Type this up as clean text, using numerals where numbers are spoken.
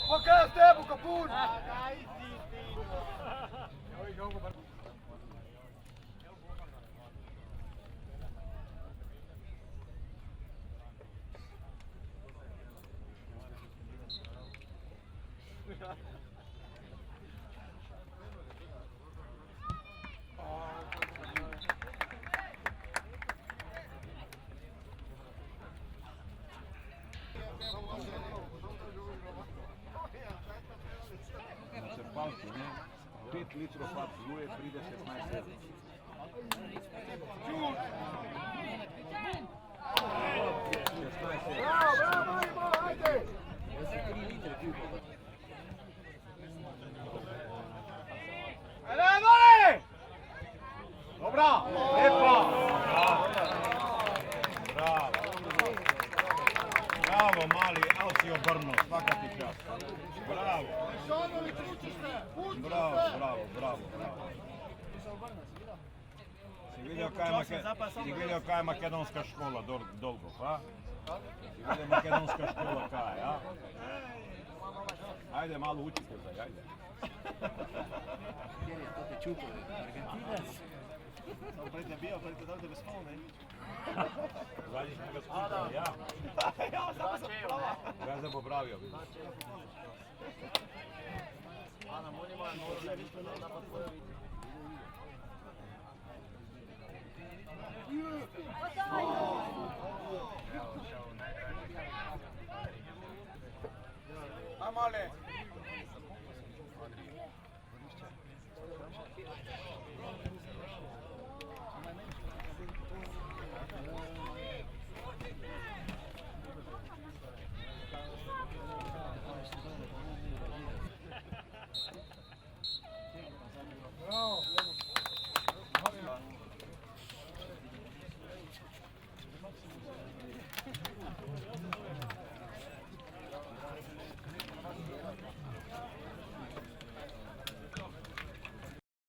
Pokaż temu, kapun! Črpalki, ne? 5 litrov pa zluje, pride 16 evrov. Dobra, lepa! Bravo! Bravo, mali, ali si obrnuo, svaka ti čast. Bravo! Bravo, bravo, bravo, bravo. Si vidio kaj je makedonska škola dolgo, ha? Si vidio makedonska škola kaj, ha? Ajde, malo učite zdaj, ajde. Kjer je to te čutil? Argentinac? Pred je bio, pred je dal, da bi spal, ne? Zadnji smo ga skupili, ja. Ja, samo se prava. Ja Ja sem popravio. Ajmo, Ale.